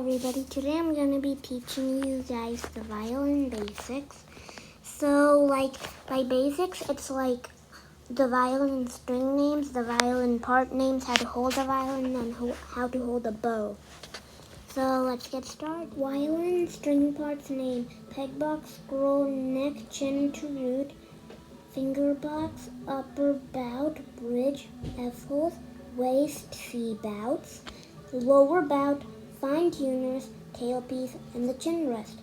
everybody, today I'm going to be teaching you guys the violin basics. So by basics, it's like the violin string names, the violin part names, how to hold the violin, and how to hold the bow. So let's get started. Violin string parts name: peg box, scroll, neck, chin to root, finger box, upper bout, bridge, F holes, waist, C bouts, lower bout, fine tuners, tailpiece, and the chin rest.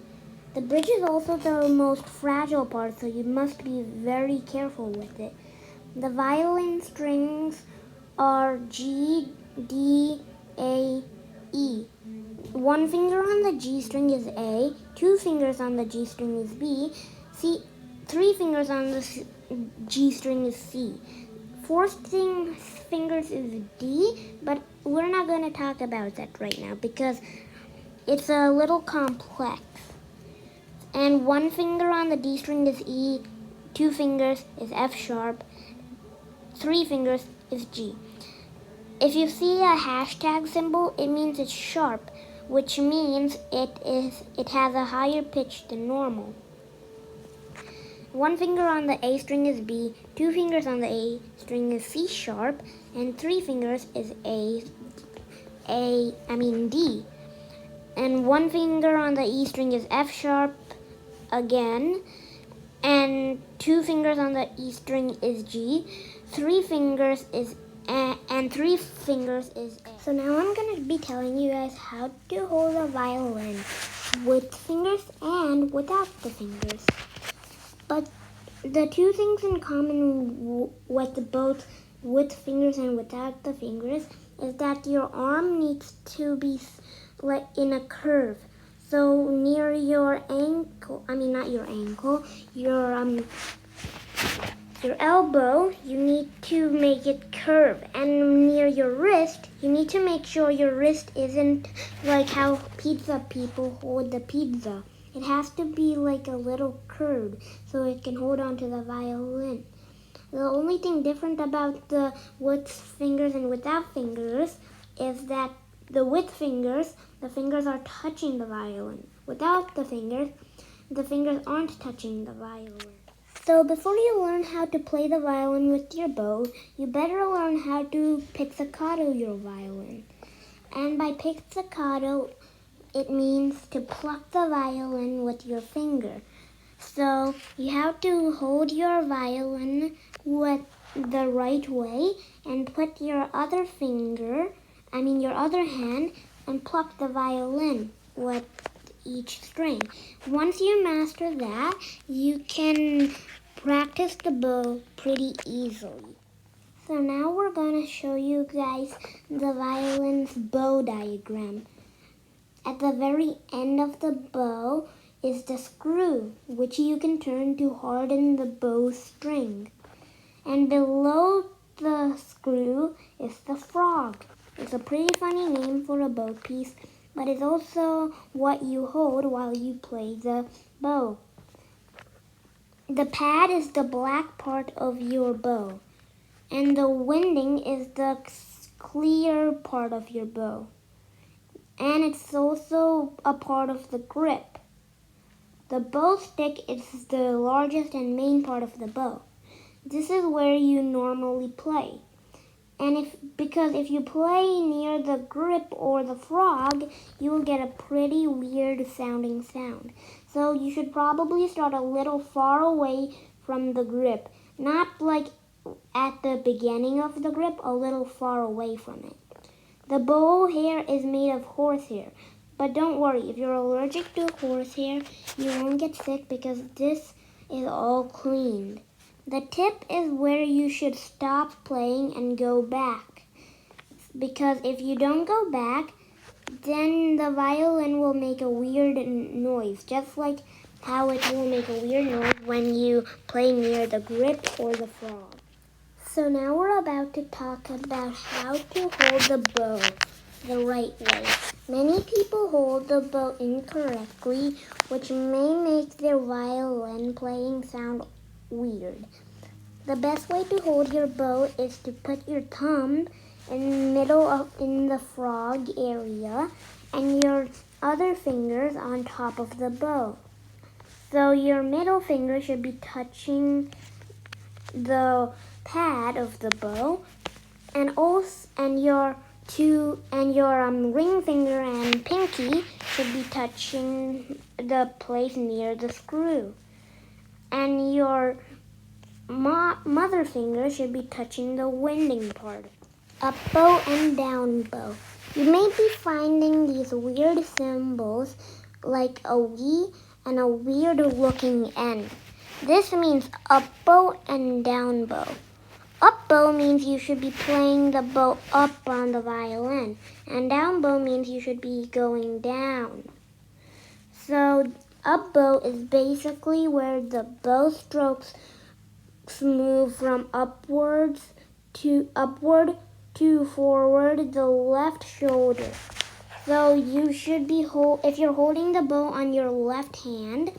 The bridge is also the most fragile part, so you must be very careful with it. The violin strings are G, D, A, E. One finger on the G string is A, two fingers on the G string is B, C, three fingers on the G string is C. Four fingers is D, but we're not going to talk about that right now because it's a little complex. And one finger on the D string is E, two fingers is F sharp, three fingers is G. If you see a hashtag symbol, it means it's sharp, which means it has a higher pitch than normal. One finger on the A string is B, two fingers on the A string is C sharp, and three fingers is D. And one finger on the E string is F sharp again, and two fingers on the E string is G, three fingers is A, and three fingers is A. So now I'm going to be telling you guys how to hold a violin with fingers and without the fingers. But the two things in common with both with fingers and without the fingers is that your arm needs to be like in a curve. So near your ankle, your elbow, you need to make it curve. And near your wrist, you need to make sure your wrist isn't like how pizza people hold the pizza. It has to be like a little curved so it can hold on to the violin. The only thing different about the with fingers and without fingers is that with fingers, the fingers are touching the violin. Without the fingers aren't touching the violin. So before you learn how to play the violin with your bow, you better learn how to pizzicato your violin. And by pizzicato, it means to pluck the violin with your finger. So you have to hold your violin with the right way and put your other hand, and pluck the violin with each string. Once you master that, you can practice the bow pretty easily. So now we're going to show you guys the violin's bow diagram. At the very end of the bow is the screw, which you can turn to harden the bow string. And below the screw is the frog. It's a pretty funny name for a bow piece, but it's also what you hold while you play the bow. The pad is the black part of your bow, and the winding is the clear part of your bow. And it's also a part of the grip. The bow stick is the largest and main part of the bow. This is where you normally play. And because if you play near the grip or the frog, you will get a pretty weird sounding sound. So you should probably start a little far away from the grip. Not like at the beginning of the grip, a little far away from it. The bow hair is made of horsehair, but don't worry, if you're allergic to horsehair, you won't get sick because this is all cleaned. The tip is where you should stop playing and go back, because if you don't go back, then the violin will make a weird noise, just like how it will make a weird noise when you play near the grip or the frog. So now we're about to talk about how to hold the bow the right way. Many people hold the bow incorrectly, which may make their violin playing sound weird. The best way to hold your bow is to put your thumb in the frog area and your other fingers on top of the bow. So your middle finger should be touching the pad of the bow, and your ring finger and pinky should be touching the place near the screw, and your mother finger should be touching the winding part. Up bow and down bow. You may be finding these weird symbols like a V and a weird looking N. This means up bow and down bow. Up bow means you should be playing the bow up on the violin, and down bow means you should be going down. So up bow is basically where the bow strokes move from upward to forward the left shoulder. So you should be if you're holding the bow on your left hand,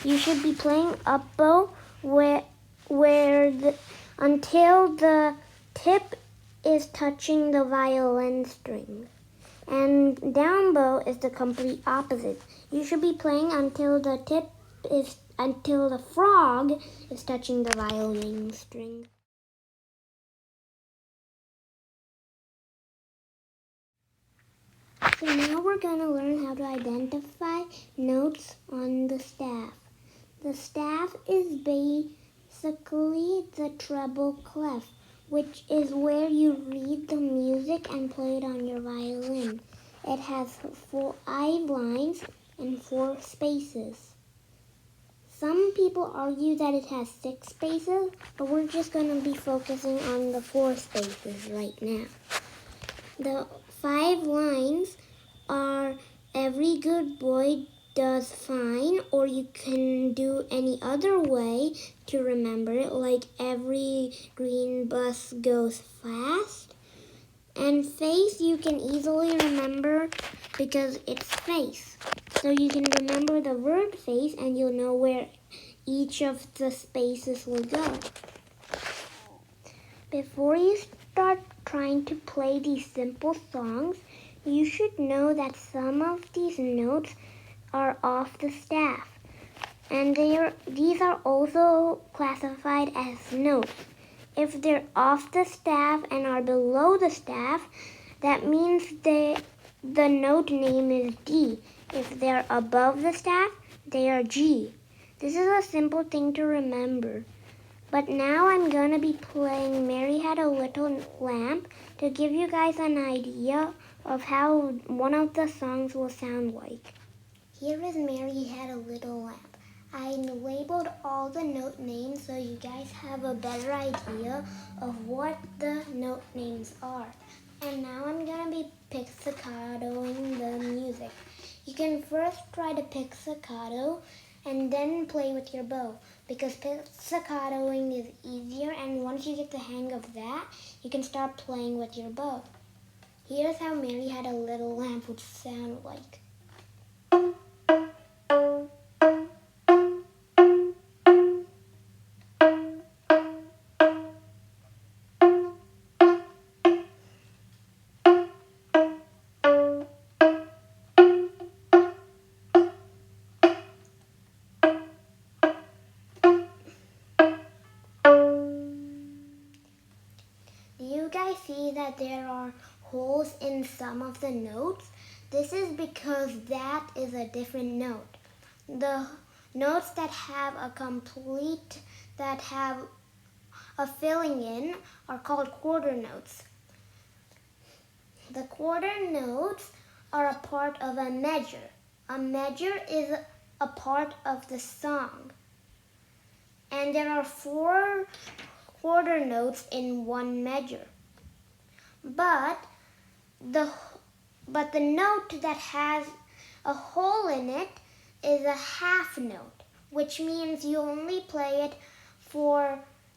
you should be playing up bow until the tip is touching the violin string. And down bow is the complete opposite. You should be playing until the frog is touching the violin string. So now we're going to learn how to identify notes on the staff. The staff is basically the treble clef, which is where you read the music and play it on your violin. It has 5 lines and 4 spaces. Some people argue that it has 6 spaces, but we're just going to be focusing on the 4 spaces right now. The 5 lines are every good boy does fine, or you can do any other way to remember it, like every green bus goes fast. And face you can easily remember because it's face. So you can remember the word face and you'll know where each of the spaces will go. Before you start trying to play these simple songs, you should know that some of these notes are off the staff, and these are also classified as notes. If they're off the staff and are below the staff, that means the note name is D. If they're above the staff, they are G. This is a simple thing to remember. But now I'm going to be playing Mary Had a Little Lamp to give you guys an idea of how one of the songs will sound like. Here is Mary Had a Little Lamp. I labeled all the note names so you guys have a better idea of what the note names are. And now I'm going to be pizzicatoing the music. You can first try to pizzicato and then play with your bow, because pizzicatoing is easier, and once you get the hang of that, you can start playing with your bow. Here's how Mary Had a Little Lamp would sound like. You guys see that there are holes in some of the notes? This is because that is a different note. The notes that have a filling in are called quarter notes. The quarter notes are a part of a measure. A measure is a part of the song. And there are 4 quarter notes in one measure. But the note that has a hole in it is a half note, which means you only play it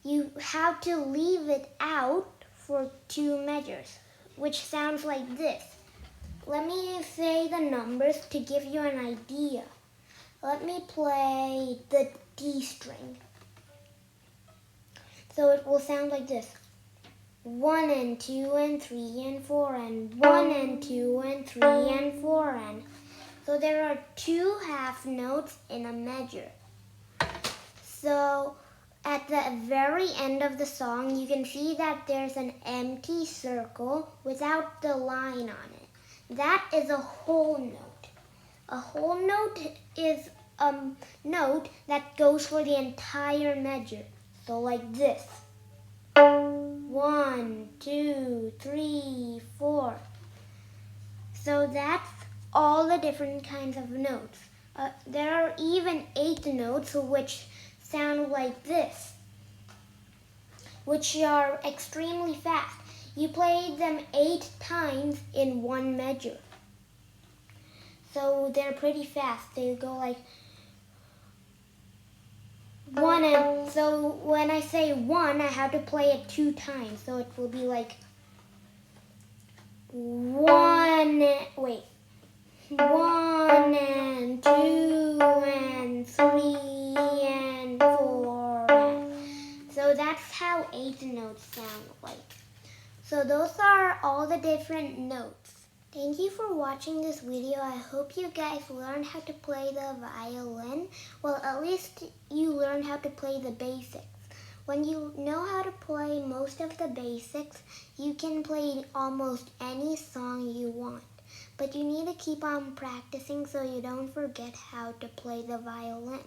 you have to leave it out for 2 measures, which sounds like this. Let me say the numbers to give you an idea. Let me play the D string. So it will sound like this. 1 and 2 and 3 and 4 and 1 and 2 and 3 and 4 and. So there are 2 half notes in a measure. So at the very end of the song, you can see that there's an empty circle without the line on it. That is a whole note. A whole note is a note that goes for the entire measure. So like this. 1, 2, 3, 4. So that's all the different kinds of notes. There are even 8 notes which sound like this, which are extremely fast. You play them 8 times in one measure. So they're pretty fast. They go like 1 and so when I say 1, I have to play it 2 times. So it will be like 1 and 2 and 3 and 4 and. So that's how 8 notes sound like. So those are all the different notes. Thank you for watching this video. I hope you guys learned how to play the violin. Well, at least you learned how to play the basics. When you know how to play most of the basics, you can play almost any song you want. But you need to keep on practicing so you don't forget how to play the violin.